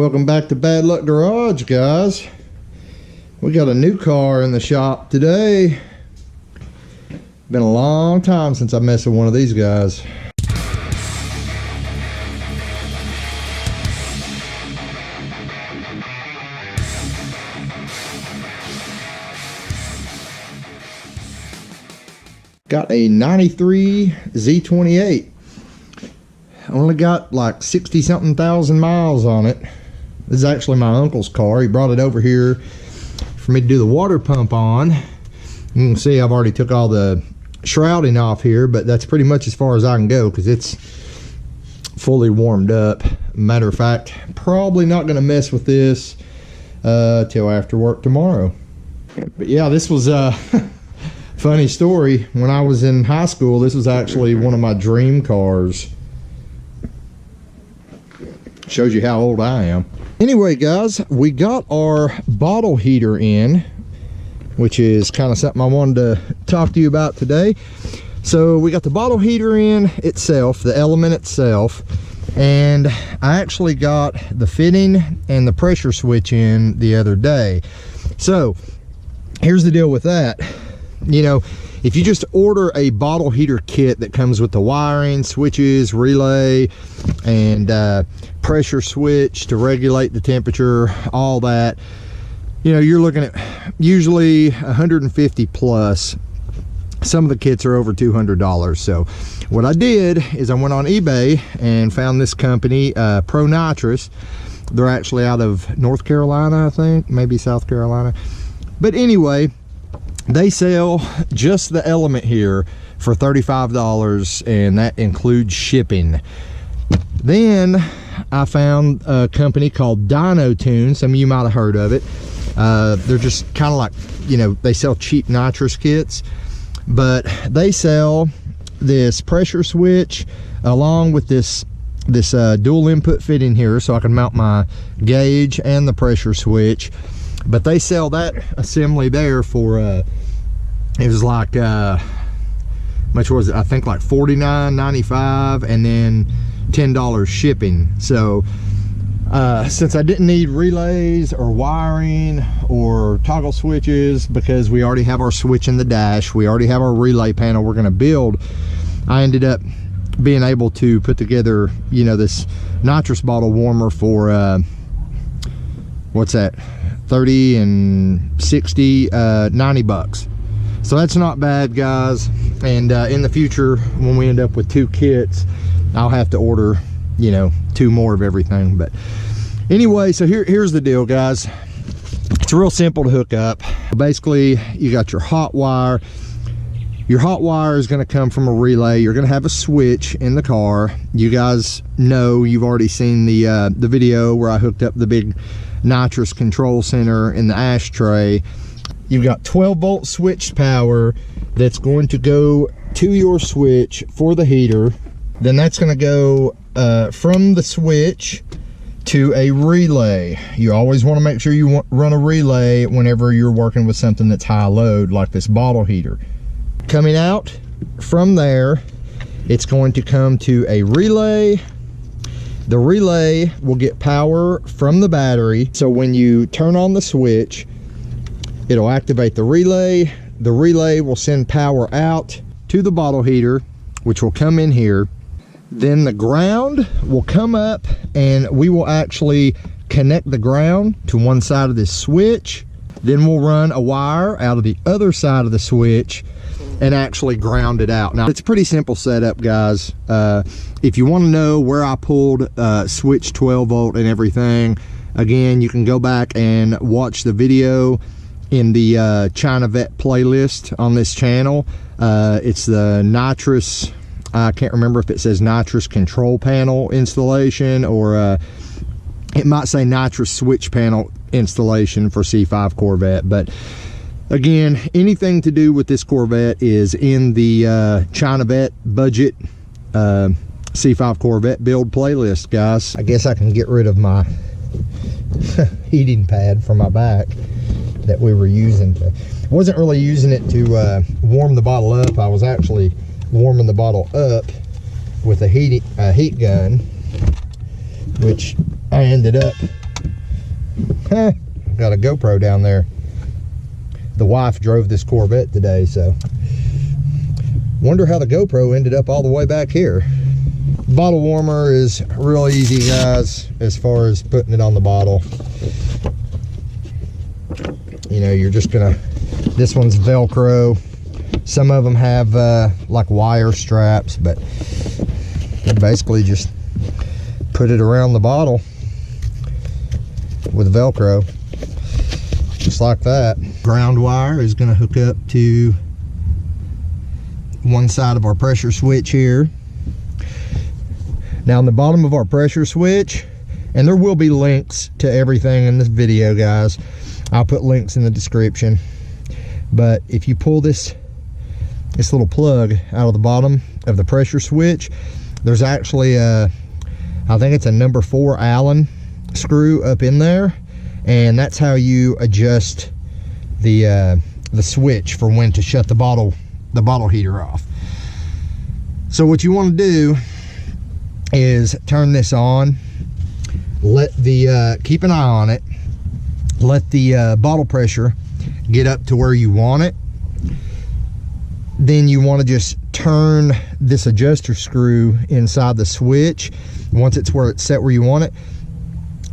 Welcome back to Bad Luck Garage, guys. We got a new car in the shop today. Been a long time since I messed with one of these guys. Got a 93 Z28. Only got like 60 something thousand miles on it. This is actually my uncle's car. He brought it over here for me to do the water pump on. You can see I've already took all the shrouding off here, but that's pretty much as far as I can go because it's fully warmed up. Matter of fact, probably not going to mess with this till after work tomorrow. But yeah, this was a funny story. When I was in high school, this was actually one of my dream cars. Shows you how old I am. Anyway, guys, we got our bottle heater in, which is kind of something I wanted to talk to you about today. So we got the bottle heater in itself, the element itself, and I actually got the fitting and the pressure switch in the other day. So here's the deal with that. You know, if you just order a bottle heater kit that comes with the wiring, switches, relay, and pressure switch to regulate the temperature, all that, you know, you're looking at usually 150 plus. Some of the kits are over $200. So what I did is I went on eBay and found this company, Pro Nitrous. They're actually out of North Carolina, I think, maybe South Carolina. But anyway, they sell just the element here for $35, and that includes shipping. Then I found a company called Dynotune. Some of you might have heard of it. They're just kind of like, you know, they sell cheap nitrous kits, but they sell this pressure switch along with this dual input fitting here, so I can mount my gauge and the pressure switch. But they sell that assembly there for it was like much was it? I think like $49.95 and then $10 shipping. So since I didn't need relays or wiring or toggle switches, because we already have our switch in the dash, we already have our relay panel we're going to build, I ended up being able to put together, you know, this nitrous bottle warmer for what's that, 30 and 60, 90 bucks. So that's not bad, guys. And in the future, when we end up with two kits, I'll have to order, you know, two more of everything. But anyway, so here's the deal, guys. It's real simple to hook up. Basically, you got your hot wire. Your hot wire is going to come from a relay. You're going to have a switch in the car. You guys know, you've already seen the video where I hooked up the big nitrous control center in the ashtray. You've got 12 volt switched power that's going to go to your switch for the heater. Then that's going to go from the switch to a relay. You always want to make sure you run a relay whenever you're working with something that's high load, like this bottle heater. Coming out from there, it's going to come to a relay. The relay will get power from the battery. So when you turn on the switch, it'll activate the relay. The relay will send power out to the bottle heater, which will come in here. Then the ground will come up, and we will actually connect the ground to one side of this switch. Then we'll run a wire out of the other side of the switch and actually ground it out. Now, it's a pretty simple setup, guys. If you want to know where I pulled switch 12 volt and everything, again, you can go back and watch the video in the Chinavette playlist on this channel. It's the nitrous, I can't remember if it says nitrous control panel installation, or it might say nitrous switch panel installation for C5 Corvette. But again, anything to do with this Corvette is in the Chinavette budget C5 Corvette build playlist, guys. I guess I can get rid of my heating pad for my back that we were using. I wasn't really using it to warm the bottle up. I was actually warming the bottle up with a heat gun, which I ended up Got a GoPro down there. The wife drove this Corvette today, so wonder how the GoPro ended up all the way back here. Bottle warmer is real easy, guys, as far as putting it on the bottle. You know, you're just gonna, this one's Velcro. Some of them have like wire straps, but you basically just put it around the bottle with Velcro, just like that. Ground wire is gonna hook up to one side of our pressure switch here. Now on the bottom of our pressure switch, and there will be links to everything in this video, guys. I'll put links in the description. But if you pull this little plug out of the bottom of the pressure switch, there's actually a, I think it's a number 4 Allen screw up in there, and that's how you adjust the switch for when to shut the bottle heater off. So what you want to do is turn this on, let the keep an eye on it, let the bottle pressure get up to where you want it. Then you want to just turn this adjuster screw inside the switch. Once it's where it's set where you want it,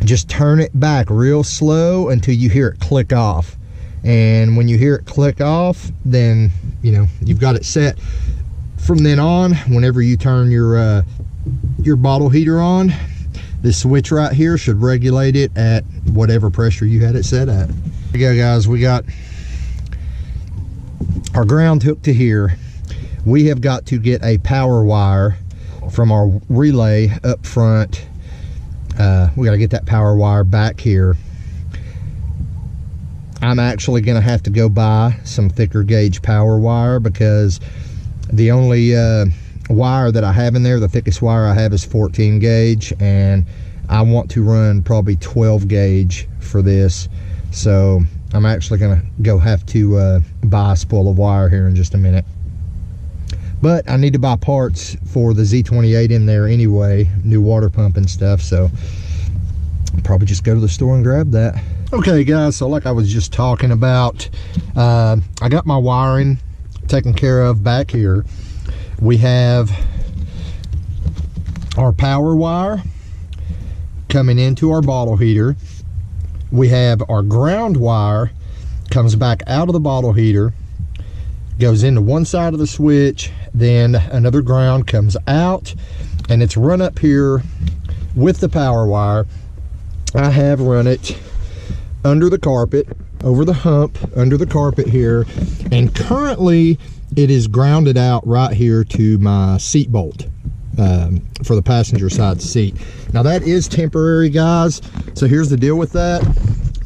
just turn it back real slow until you hear it click off. And when you hear it click off, then you know you've got it set. From then on, whenever you turn your bottle heater on, this switch right here should regulate it at whatever pressure you had it set at. Here we go, guys. We got our ground hooked to here. We have got to get a power wire from our relay up front. We got to get that power wire back here. I'm actually going to have to go buy some thicker gauge power wire, because the only wire that I have in there, the thickest wire I have, is 14 gauge, and I want to run probably 12 gauge for this. So I'm actually gonna go have to buy a spool of wire here in just a minute. But I need to buy parts for the Z28 in there anyway, new water pump and stuff, so I'll probably just go to the store and grab that. Okay guys, so like I was just talking about, I got my wiring taken care of back here. We have our power wire coming into our bottle heater. We have our ground wire comes back out of the bottle heater, goes into one side of the switch, then another ground comes out, and it's run up here with the power wire. I have run it under the carpet, over the hump, under the carpet here, and currently it is grounded out right here to my seat bolt for the passenger side seat. Now that is temporary, guys, so here's the deal with that.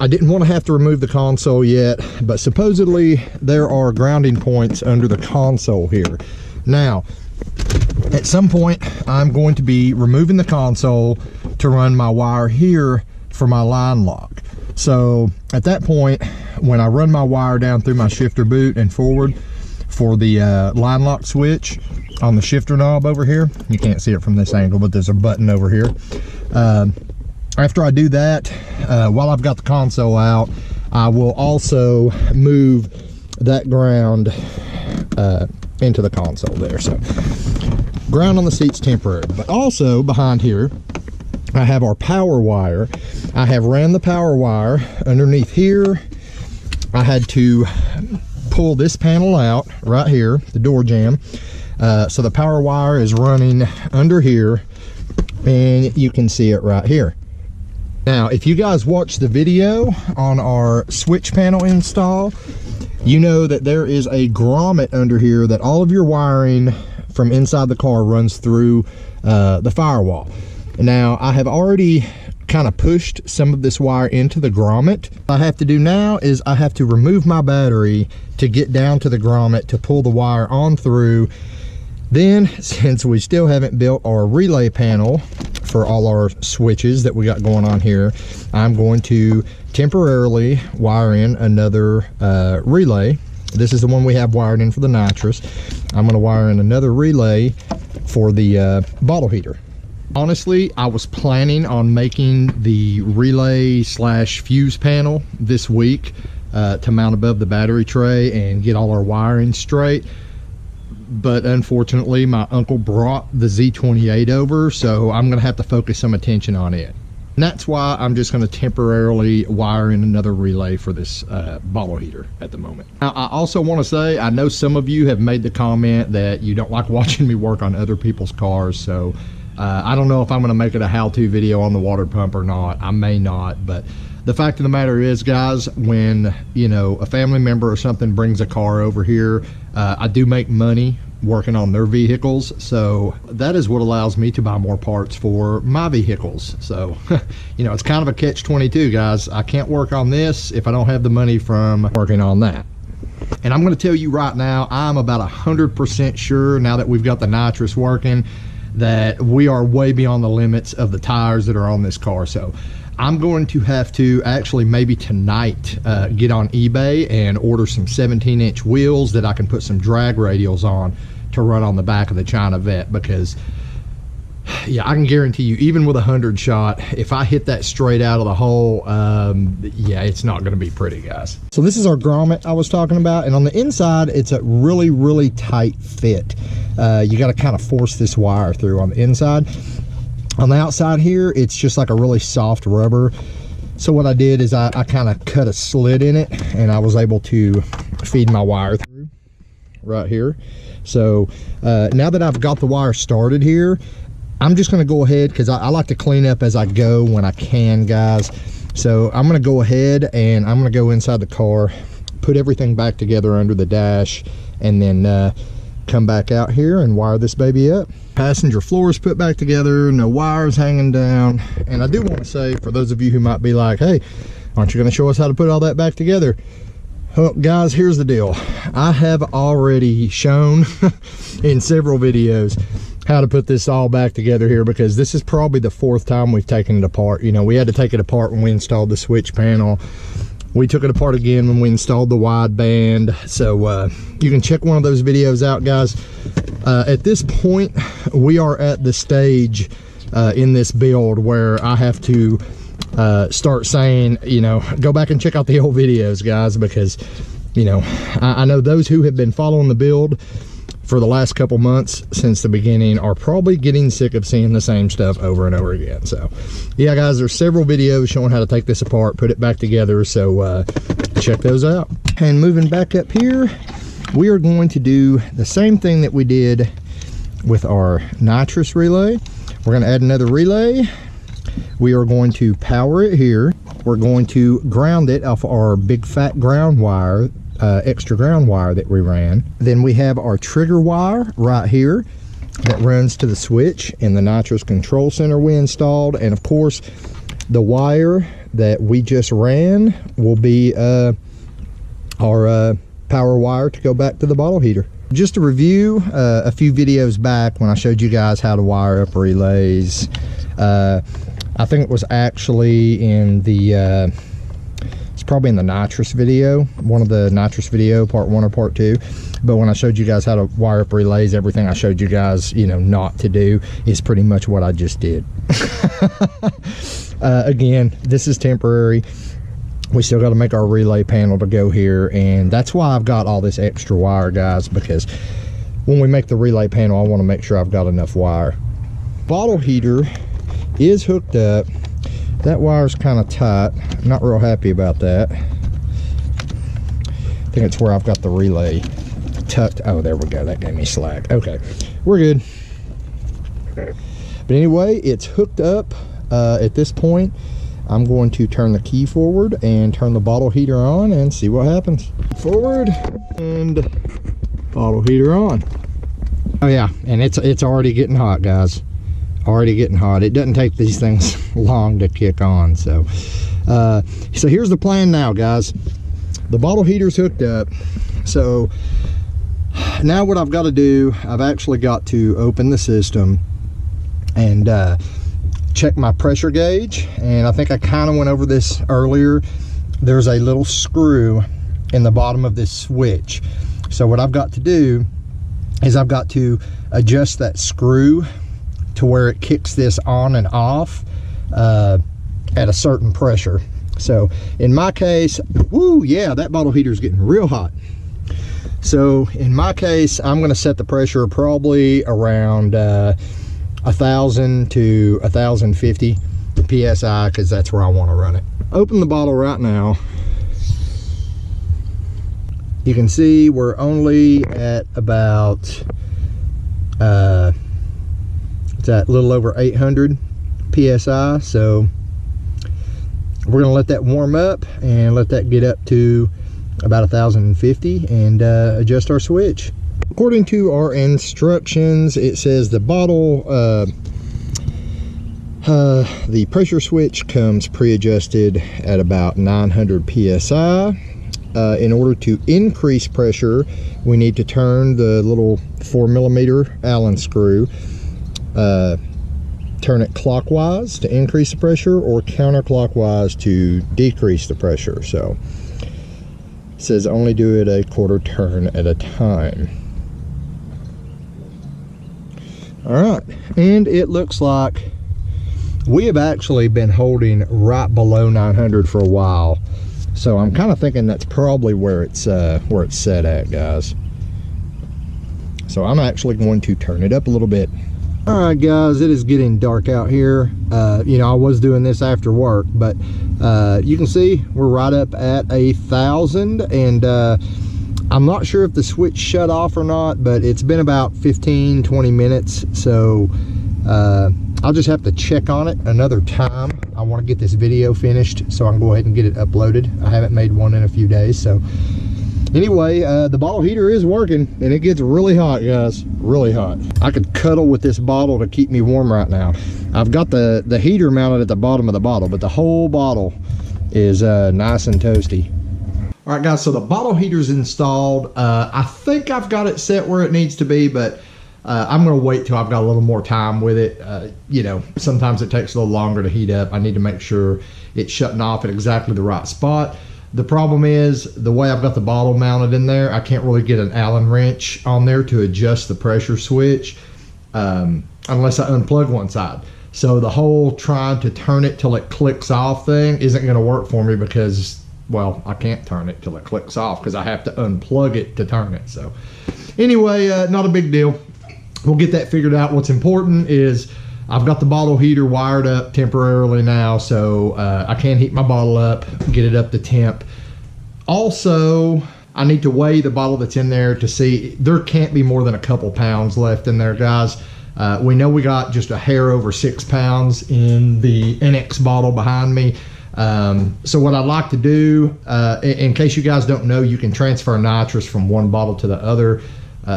I didn't want to have to remove the console yet, but supposedly there are grounding points under the console here. Now at some point I'm going to be removing the console to run my wire here for my line lock. So at that point, when I run my wire down through my shifter boot and forward for the line lock switch on the shifter knob over here, you can't see it from this angle, but there's a button over here. After I do that, while I've got the console out, I will also move that ground into the console there. So ground on the seat's temporary, but also behind here I have our power wire. I have ran the power wire underneath here. I had to pull this panel out right here, the door jamb. So the power wire is running under here, and you can see it right here. Now, if you guys watch the video on our switch panel install, you know that there is a grommet under here that all of your wiring from inside the car runs through the firewall. Now, I have already kind of pushed some of this wire into the grommet. What I have to do now is I have to remove my battery to get down to the grommet to pull the wire on through. Then, since we still haven't built our relay panel for all our switches that we got going on here, I'm going to temporarily wire in another relay. This is the one we have wired in for the nitrous. I'm going to wire in another relay for the bottle heater. Honestly, I was planning on making the relay slash fuse panel this week to mount above the battery tray and get all our wiring straight. But unfortunately, my uncle brought the Z28 over, so I'm going to have to focus some attention on it. And that's why I'm just going to temporarily wire in another relay for this bottle heater at the moment. Now, I also want to say, I know some of you have made the comment that you don't like watching me work on other people's cars, so I don't know if I'm going to make it a how-to video on the water pump or not. I may not, but the fact of the matter is, guys, when, you know, a family member or something brings a car over here, I do make money working on their vehicles, so that is what allows me to buy more parts for my vehicles. So you know, it's kind of a catch-22, guys. I can't work on this if I don't have the money from working on that. And I'm going to tell you right now, I'm about 100% sure, now that we've got the nitrous working, that we are way beyond the limits of the tires that are on this car. So I'm going to have to actually maybe tonight get on eBay and order some 17-inch wheels that I can put some drag radials on to run on the back of the Chinavette, because yeah, I can guarantee you, even with a 100 shot, if I hit that straight out of the hole, yeah, it's not going to be pretty, guys. So this is our grommet I was talking about, and on the inside, it's a really, really tight fit. You got to kind of force this wire through on the inside. On the outside here, it's just like a really soft rubber. So what I did is I kind of cut a slit in it, and I was able to feed my wire through right here. So now that I've got the wire started here, I'm just going to go ahead, because I like to clean up as I go when I can, guys. So I'm going to go ahead and I'm going to go inside the car, put everything back together under the dash, and then come back out here and wire this baby up. Passenger floor is put back together, no wires hanging down. And I do want to say, for those of you who might be like, hey, aren't you going to show us how to put all that back together? Well, guys, here's the deal. I have already shown in several videos how to put this all back together here, because this is probably the 4th time we've taken it apart. You know, we had to take it apart when we installed the switch panel. We took it apart again when we installed the wideband. So you can check one of those videos out, guys. At this point, we are at the stage in this build where I have to start saying, you know, go back and check out the old videos, guys, because, you know, I know those who have been following the build for the last couple months since the beginning are probably getting sick of seeing the same stuff over and over again. So yeah, guys, there's several videos showing how to take this apart, put it back together, so check those out. And moving back up here, we are going to do the same thing that we did with our nitrous relay. We're going to add another relay. We are going to power it here. We're going to ground it off our big fat ground wire, extra ground wire that we ran. Then we have our trigger wire right here that runs to the switch in the nitrous control center we installed. And of course, the wire that we just ran will be our power wire to go back to the bottle heater. Just to review, a few videos back when I showed you guys how to wire up relays, I think it was actually in the it's probably in the nitrous video, one of the nitrous video, part 1 or part 2. But when I showed you guys how to wire up relays, everything I showed you guys, you know, not to do is pretty much what I just did. Again, this is temporary. We still got to make our relay panel to go here, and that's why I've got all this extra wire, guys, because when we make the relay panel, I want to make sure I've got enough wire. Bottle heater is hooked up. That wire's kind of tight. I'm not real happy about that. I think it's where I've got the relay tucked. Oh, there we go. That gave me slack. Okay, we're good. But anyway, it's hooked up. At this point, I'm going to turn the key forward and turn the bottle heater on and see what happens. Forward and bottle heater on. Oh yeah, and it's already getting hot, guys. Already getting hot. It doesn't take these things long to kick on. So so here's the plan now, guys. The bottle heater's hooked up. So now what I've got to do, I've actually got to open the system and check my pressure gauge. And I think I kind of went over this earlier. There's a little screw in the bottom of this switch. So what I've got to do is I've got to adjust that screw to where it kicks this on and off at a certain pressure. So in my case, woo, yeah, that bottle heater is getting real hot. So in my case, I'm going to set the pressure probably around 1,000 to 1,050 psi, because that's where I want to run it. Open the bottle right now. You can see we're only at about it's at a little over 800 psi. So we're going to let that warm up and let that get up to about 1,050 and adjust our switch. According to our instructions, it says the bottle, the pressure switch comes pre-adjusted at about 900 psi. In order to increase pressure, we need to turn the little 4mm Allen screw, turn it clockwise to increase the pressure or counterclockwise to decrease the pressure. So it says only do it a quarter turn at a time. All right, and it looks like we have actually been holding right below 900 for a while. So I'm kind of thinking that's probably where it's set at, guys. So I'm actually going to turn it up a little bit. All right, guys, it is getting dark out here. You know, I was doing this after work, but you can see we're right up at 1,000, and I'm not sure if the switch shut off or not, but it's been about 15-20 minutes. So I'll just have to check on it another time. I want to get this video finished so I can go ahead and get it uploaded. I haven't made one in a few days. So anyway, the bottle heater is working, and it gets really hot, guys, really hot. I could cuddle with this bottle to keep me warm right now. I've got the heater mounted at the bottom of the bottle, but the whole bottle is nice and toasty. All right, guys, so the bottle heater's installed. I think I've got it set where it needs to be, but I'm going to wait till I've got a little more time with it. You know, sometimes it takes a little longer to heat up. I need to make sure it's shutting off at exactly the right spot. The problem is the way I've got the bottle mounted in there, I can't really get an Allen wrench on there to adjust the pressure switch unless I unplug one side. So the whole trying to turn it till it clicks off thing isn't going to work for me because, well, I can't turn it till it clicks off because I have to unplug it to turn it. So anyway, not a big deal. We'll get that figured out. What's important is I've got the bottle heater wired up temporarily now, so I can heat my bottle up, get it up to temp. Also, I need to weigh the bottle that's in there to see. There can't be more than a couple pounds left in there, guys. We know we got just a hair over 6 pounds in the NX bottle behind me. So what I'd like to do, in case you guys don't know, you can transfer nitrous from one bottle to the other.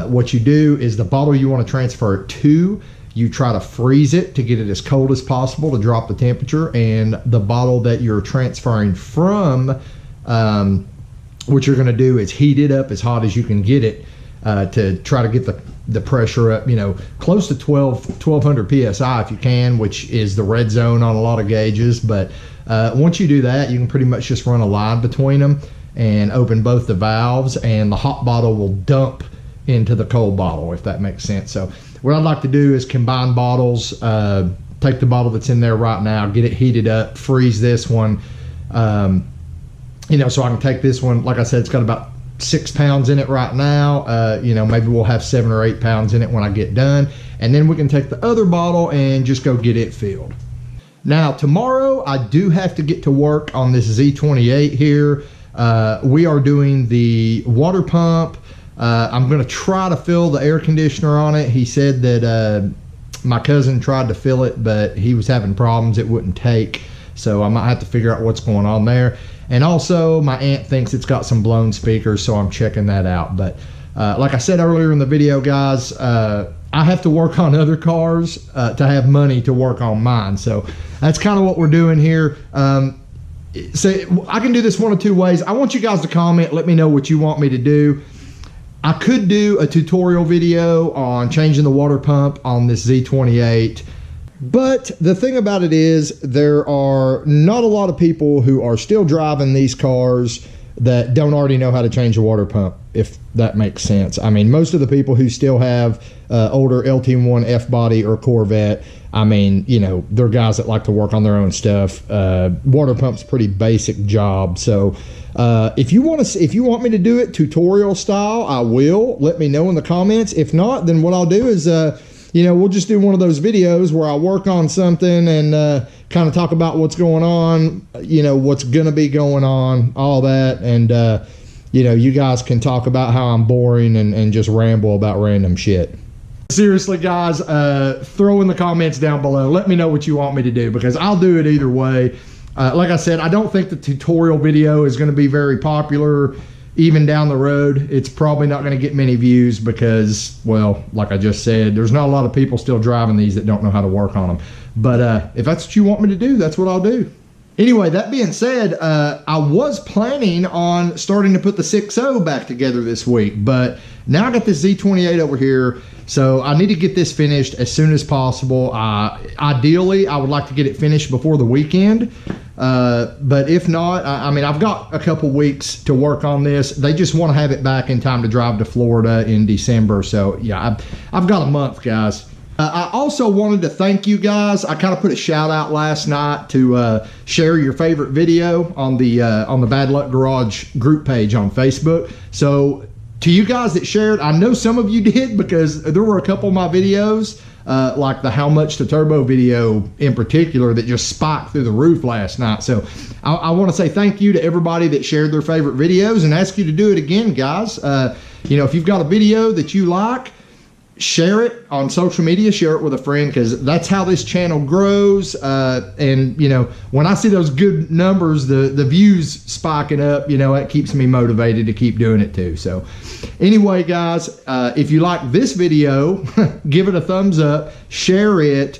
What you do is the bottle you want to transfer it to, you try to freeze it to get it as cold as possible to drop the temperature, and the bottle that you're transferring from, what you're going to do is heat it up as hot as you can get it to try to get the pressure up, you know, close to 1200 psi if you can, which is the red zone on a lot of gauges. But once you do that, you can pretty much just run a line between them and open both the valves, and the hot bottle will dump into the cold bottle, if that makes sense. So what I'd like to do is combine bottles, take the bottle that's in there right now, get it heated up, freeze this one, you know, so I can take this one. Like I said, it's got about 6 pounds in it right now. You know, maybe we'll have 7 or 8 pounds in it when I get done, and then we can take the other bottle and just go get it filled. Now tomorrow I do have to get to work on this Z28 here. We are doing the water pump. I'm going to try to fill the air conditioner on it. He said that my cousin tried to fill it, but he was having problems. It wouldn't take. So I might have to figure out what's going on there. And also my aunt thinks it's got some blown speakers, so I'm checking that out. But like I said earlier in the video, guys, I have to work on other cars to have money to work on mine. So that's kind of what we're doing here. So I can do this one of two ways. I want you guys to comment. Let me know what you want me to do. I could do a tutorial video on changing the water pump on this Z28, but the thing about it is there are not a lot of people who are still driving these cars that don't already know how to change a water pump. if that makes sense. I mean, most of the people who still have older LT1 F-body or Corvette, I mean, you know, they're guys that like to work on their own stuff. Water pump's pretty basic job. So if you want me to do it tutorial style, I will. Let me know in the comments. If not, then what I'll do is, you know, we'll just do one of those videos where I work on something and kind of talk about what's going on, you know, what's going to be going on, all that. And, you know, you guys can talk about how I'm boring and just ramble about random shit. Seriously, guys, throw in the comments down below. Let me know what you want me to do, because I'll do it either way. Like I said, I don't think the tutorial video is going to be very popular even down the road. It's probably not going to get many views because, well, like I just said, there's not a lot of people still driving these that don't know how to work on them. But if that's what you want me to do, that's what I'll do. Anyway, that being said, I was planning on starting to put the 6.0 back together this week, but now I got this Z28 over here, so I need to get this finished as soon as possible. Ideally, I would like to get it finished before the weekend, but if not, I mean, I've got a couple weeks to work on this. They just want to have it back in time to drive to Florida in December, so yeah, I've got a month, guys. I also wanted to thank you guys. I kind of put a shout out last night to share your favorite video on the Bad Luck Garage group page on Facebook. So to you guys that shared, I know some of you did, because there were a couple of my videos, like the How Much to Turbo video in particular, that just spiked through the roof last night. So I want to say thank you to everybody that shared their favorite videos, and ask you to do it again, guys. You know, if you've got a video that you like, share it on social media, share it with a friend, because that's how this channel grows. And you know, when I see those good numbers, the views spiking up, you know, that keeps me motivated to keep doing it too. So anyway, guys, if you like this video, give it a thumbs up, share it.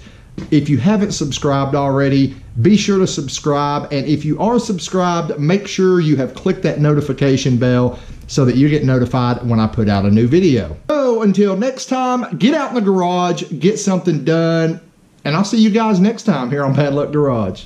If you haven't subscribed already, be sure to subscribe. And if you are subscribed, make sure you have clicked that notification bell so that you get notified when I put out a new video. So until next time, get out in the garage, get something done, and I'll see you guys next time here on Bad Luck Garage.